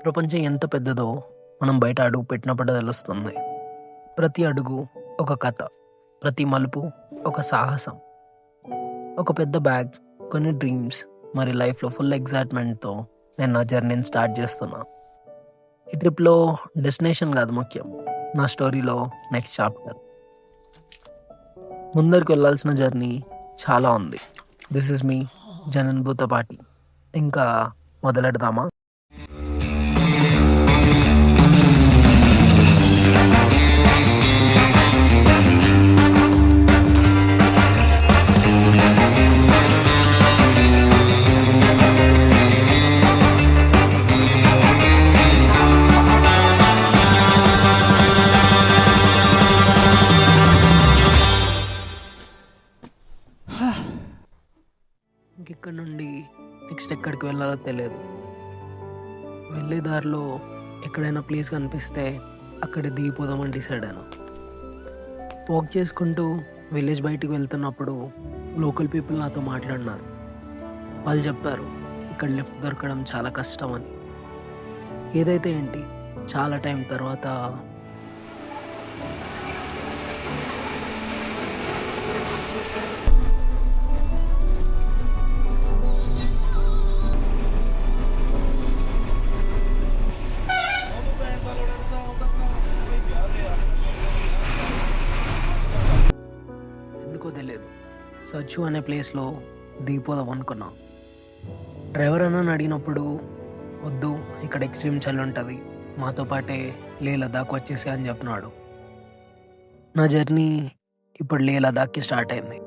ప్రపంచం ఎంత పెద్దదో మనం బయట అడుగు పెట్టినప్పుడు తెలుస్తుంది. ప్రతి అడుగు ఒక కథ, ప్రతి మలుపు ఒక సాహసం, ఒక పెద్ద బ్యాగ్, కొన్ని డ్రీమ్స్, మరి లైఫ్లో ఫుల్ ఎగ్జైట్మెంట్తో నేను నా జర్నీని స్టార్ట్ చేస్తున్నా. ఈ ట్రిప్లో డెస్టినేషన్ కాదు ముఖ్యం, నా స్టోరీలో నెక్స్ట్ చాప్టర్. ముందరికి వెళ్ళాల్సిన జర్నీ చాలా ఉంది. దిస్ ఇస్ మీ జనన్ భూతపాటి. ఇంకా మొదలెడదామా? ఇంకెక్కడి నుండి నెక్స్ట్ ఎక్కడికి వెళ్ళాలో తెలియదు. వెళ్ళే దారిలో ఎక్కడైనా ప్లేస్ కనిపిస్తే అక్కడ దిగిపోదామని డిసైడ్ అయినా. వాక్ చేసుకుంటూ విలేజ్ బయటికి వెళ్తున్నప్పుడు లోకల్ పీపుల్ నాతో మాట్లాడినారు. వాళ్ళు చెప్పారు ఇక్కడ లిఫ్ట్ దొరకడం చాలా కష్టం అని. ఏదైతే ఏంటి, చాలా టైం తర్వాత ఎందుకో తెలియదు సచ్చు అనే ప్లేస్లో దిగిపోదాం అనుకున్నాం. డ్రైవర్ అన్న అడిగినప్పుడు వద్దు, ఇక్కడ ఎక్స్ట్రీమ్ చలి ఉంటుంది, మాతో పాటే లే లదాఖ్ వచ్చేసి అని చెప్పినాడు. నా జర్నీ ఇప్పుడు లే లదాఖ్కి స్టార్ట్ అయింది.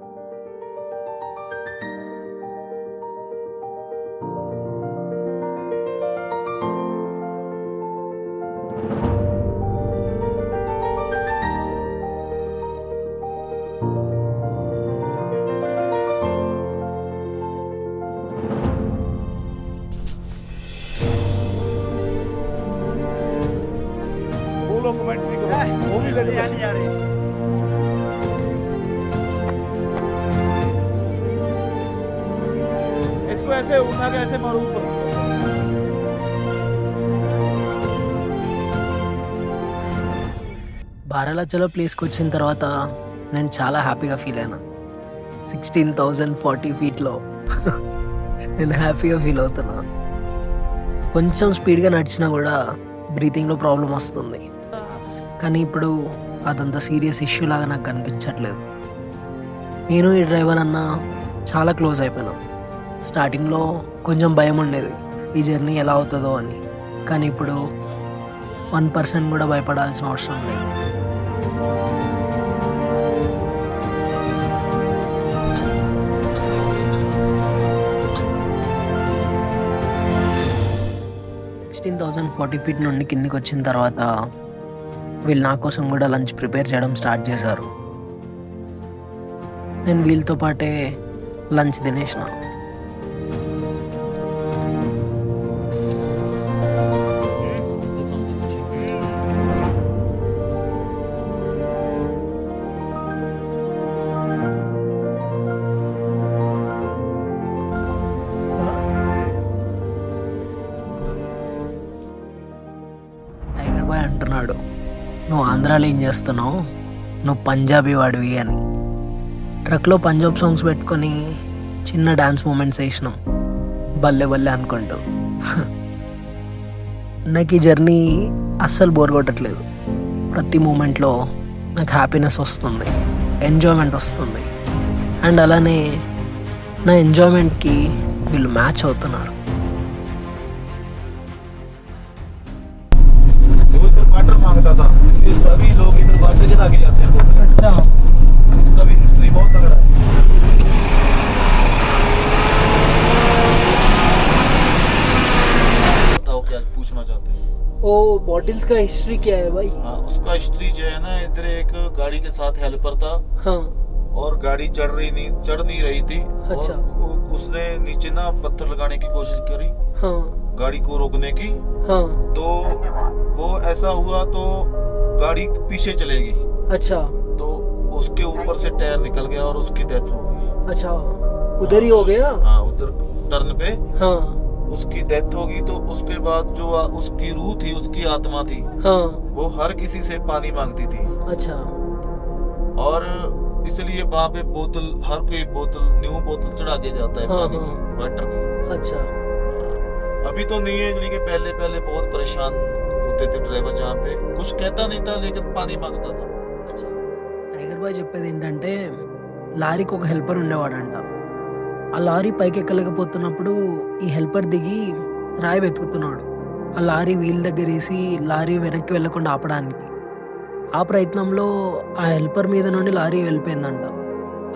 डॉक्यूमेंट्री को वो भी ले लो। इसको ऐसे उठा के ऐसे मारो ऊपर। బారాలచలో ప్లేస్కి వచ్చిన తర్వాత నేను చాలా హ్యాపీగా ఫీల్ అయినా. 16,040 ఫీట్లో నేను హ్యాపీగా ఫీల్ అవుతున్నా. కొంచెం స్పీడ్గా నడిచినా కూడా బ్రీతింగ్లో ప్రాబ్లం వస్తుంది. కానీ ఇప్పుడు అదంతా సీరియస్ ఇష్యూ లాగా నాకు కనిపించట్లేదు. నేను ఈ డ్రైవర్ అన్న చాలా క్లోజ్ అయిపోయినాం. స్టార్టింగ్లో కొంచెం భయం ఉండేది ఈ జర్నీ ఎలా అవుతుందో అని. కానీ ఇప్పుడు 1% కూడా భయపడాల్సిన అవసరం లేదు. ఫీట్ నుండి కిందికి వచ్చిన తర్వాత వీళ్ళు నా కోసం కూడా లంచ్ ప్రిపేర్ చేయడం స్టార్ట్ చేశారు. నేను వీళ్ళతో పాటే లంచ్ తినేసిన. టైగర్ బాయ్ అంటున్నాడు, నువ్వు ఆంధ్రాలో ఏం చేస్తున్నావు, నువ్వు పంజాబీ వాడివి అని. ట్రక్లో పంజాబ్ సాంగ్స్ పెట్టుకొని చిన్న డాన్స్ మూమెంట్స్ వేసినాం బల్లె బల్లె అనుకుంటూ. నాకు ఈ జర్నీ అస్సలు బోర్ కొట్టట్లేదు. ప్రతి మూమెంట్లో నాకు హ్యాపీనెస్ వస్తుంది, ఎంజాయ్మెంట్ వస్తుంది. అండ్ అలానే నా ఎంజాయ్మెంట్కి వీళ్ళు మ్యాచ్ అవుతున్నారు. वाटर मांगता था, इसलिए सभी लोग इधर वाटर के आगे जाते हैं। अच्छा, इसका भी हिस्ट्री बहुत तगड़ा है। बताओ क्या पूछना चाहते हैं? ओ बॉटल्स का हिस्ट्री क्या है भाई? हाँ, उसका हिस्ट्री जो है ना, इधर एक गाड़ी के साथ हेल्पर था। हाँ, और गाड़ी चढ़ नहीं रही थी। अच्छा। और उसने नीचे ना पत्थर लगाने की कोशिश करी, हाँ, गाड़ी को रोकने की। हाँ, तो वो ऐसा हुआ तो गाड़ी पीछे चलेगी। अच्छा, तो उसके ऊपर से टायर निकल गया और उसकी डेथ हो गई। अच्छा, उधर ही हो गया। हाँ, उधर टर्न पे हाँ, उसकी डेथ होगी तो उसके बाद जो उसकी रूह थी, उसकी आत्मा थी, हाँ वो हर किसी से पानी मांगती थी। अच्छा और इसलिए वहाँ पे बोतल, हर कोई बोतल, न्यू बोतल चढ़ा के जाता है हाँ, पानी हाँ। की, वाटर की। अच्छा अभी तो नहीं है, लेकिन पहले पहले बहुत परेशान होते थे ड्राइवर, जहाँ पे कुछ कहता नहीं था लेकिन पानी मांगता था। అచ్చా టైగర్ బాయ్ చెప్పేది ఏంటంటే లారీకి ఒక హెల్పర్ ఉండేవాడంట. ఆ లారీ పైకి ఎక్కలేకపోతున్నప్పుడు ఈ హెల్పర్ దిగి రాయి వెతుకుతున్నాడు ఆ లారీ వీల్ దగ్గర వేసి లారీ వెనక్కి వెళ్ళకుండా ఆపడానికి. ఆ ప్రయత్నంలో ఆ హెల్పర్ మీద నుండి లారీ వెళ్ళిపోయిందంట.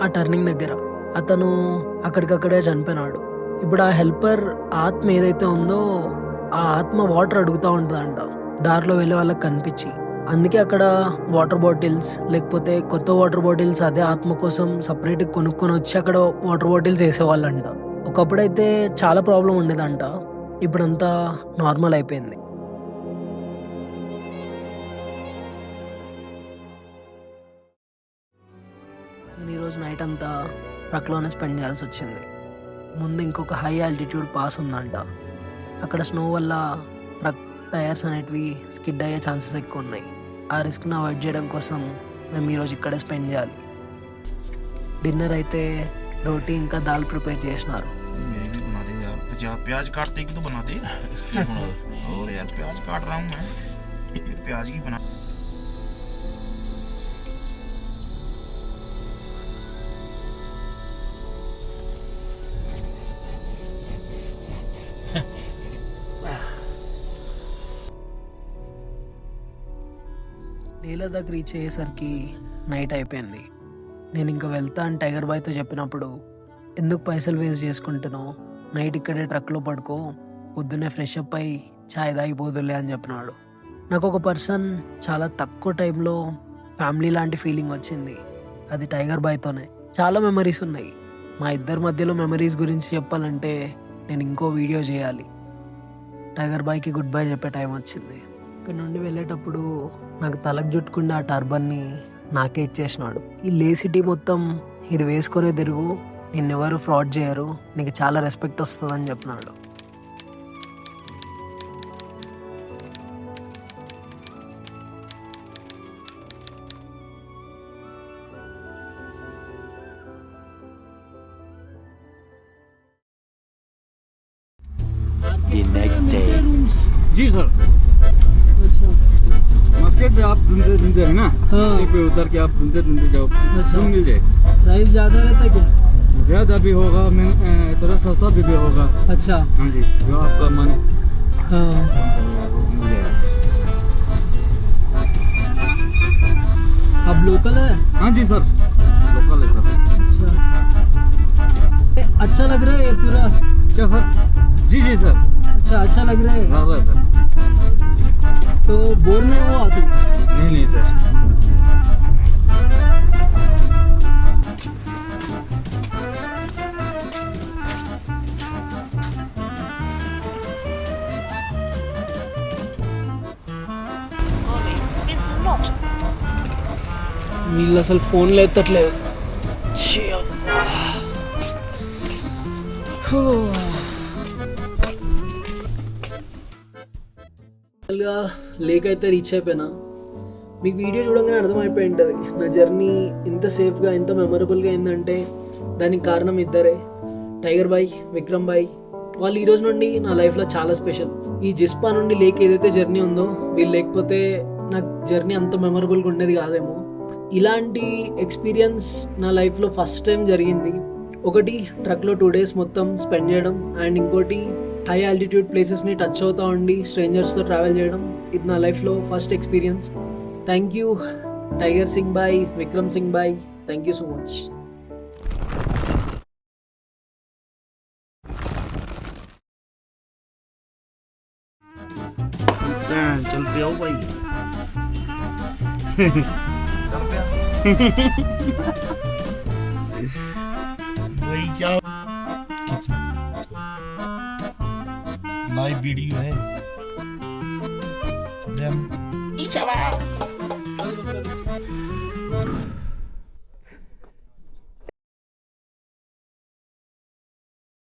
ఆ టర్నింగ్ దగ్గర అతను అక్కడికక్కడే చనిపోయినాడు. ఇప్పుడు ఆ హెల్పర్ ఆత్మ ఏదైతే ఉందో ఆ ఆత్మ వాటర్ అడుగుతూ ఉంటుందంట దారిలో వెళ్ళే వాళ్ళకి కనిపించి. అందుకే అక్కడ వాటర్ బాటిల్స్ లేకపోతే కొత్త వాటర్ బాటిల్స్ అదే ఆత్మ కోసం సపరేట్ కొనుక్కొని వచ్చి అక్కడ వాటర్ బాటిల్స్ వేసేవాళ్ళంట. ఒకప్పుడైతే చాలా ప్రాబ్లం ఉండేదంట, ఇప్పుడంతా నార్మల్ అయిపోయింది. నేను ఈరోజు నైట్ అంతా ట్రక్లోనే స్పెండ్ చేయాల్సి వచ్చింది. ముందు ఇంకొక హై ఆల్టిట్యూడ్ పాస్ ఉందంట. అక్కడ స్నో వల్ల ట్రక్ టైర్స్ అనేటివి స్కిడ్ అయ్యే ఛాన్సెస్ ఎక్కువ ఉన్నాయి. ఆ రిస్క్ని అవాయిడ్ చేయడం కోసం మేము ఈరోజు ఇక్కడే స్పెండ్ చేయాలి. డిన్నర్ అయితే రోటీ ఇంకా దాల్ ప్రిపేర్ చేసినారు. मेरी भी बना दे यार, प्याज काटते ही तो बना दे इसकी और यार प्याज काट रहा हूँ मैं, ये प्याज की बना। లేహ్ లదాఖ్ రీచ్ అయ్యేసరికి నైట్ అయిపోయింది. నేను ఇంకా వెళ్తా అని టైగర్ బాయ్తో చెప్పినప్పుడు, ఎందుకు పైసలు వేస్ట్ చేసుకుంటున్నావు, నైట్ ఇక్కడే ట్రక్లో పడుకో, పొద్దున్నే ఫ్రెష్ అప్ అయి ఛాయ్ తాగిపోదులే అని చెప్పినాడు. నాకు ఒక పర్సన్ చాలా తక్కువ టైంలో ఫ్యామిలీ లాంటి ఫీలింగ్ వచ్చింది, అది టైగర్ బాయ్తోనే. చాలా మెమరీస్ ఉన్నాయి. మా ఇద్దరి మధ్యలో మెమరీస్ గురించి చెప్పాలంటే నేను ఇంకో వీడియో చేయాలి. టైగర్ బాయ్కి గుడ్ బై చెప్పే టైం వచ్చింది. ఇక్కడ నుండి వెళ్ళేటప్పుడు నాకు తలకు చుట్టుకున్న ఆ టర్బన్ని నాకే ఇచ్చేసినాడు. ఈ లే సిటీ మొత్తం ఇది వేసుకునే తిరుగు, నిన్నెవరు ఫ్రాడ్ చేయరు, నీకు చాలా రెస్పెక్ట్ వస్తుందని చెప్పినాడు. The next day. जी सर, मार्केट पे आप ढूंढते ढूंढते है ना, हाँ। कहीं पे उतर के आप ढूंढते ढूंढते जाओ, अच्छा। रूम मिल जाए। प्राइस ज़्यादा रहता है क्या? ज़्यादा भी होगा, थोड़ा सस्ता भी होगा। अच्छा हाँ जी, जो आपका मन हाँ. वो मिल जाएगा। अब लोकल है? हाँ जी सर, लोकल है सर। अच्छा अच्छा लग रहा है ये पूरा? क्या सर? जी जी सर, अच्छा लग रहा है. हाँ सर। तो बोर नहीं हुआ तू? नहीं नहीं सर। వీళ్ళు అసలు ఫోన్లో ఎత్తట్లేదు. లేక్ అయితే రీచ్ అయిపోయినా. మీకు వీడియో చూడంగానే అర్థమైపోయి ఉంటుంది నా జర్నీ ఇంత సేఫ్గా ఇంత మెమరబుల్గా అయిందంటే దానికి కారణం ఇద్దరే, టైగర్ బాయ్, విక్రమ్ బాయ్. వాళ్ళు ఈరోజు నుండి నా లైఫ్లో చాలా స్పెషల్. ఈ జిస్పా నుండి లేక్ ఏదైతే జర్నీ ఉందో, వీళ్ళు లేకపోతే నాకు జర్నీ అంత మెమరబుల్గా ఉండేది కాదేమో. ఇలాంటి ఎక్స్పీరియన్స్ నా లైఫ్లో ఫస్ట్ టైం జరిగింది. ఒకటి ట్రక్లో 2 days మొత్తం స్పెండ్ చేయడం, అండ్ ఇంకోటి హై ఆల్టిట్యూడ్ ప్లేసెస్ని టచ్ అవుతూ ఉండి స్ట్రేంజర్స్తో ట్రావెల్ చేయడం. ఇది నా లైఫ్లో first experience. Thank you Tiger Singh బాయ్, విక్రమ్ సింగ్ బాయ్, థ్యాంక్ యూ సో మచ్. चलते आओ भाई। चल पे वही जाओ। लाइव वीडियो है, चल जा।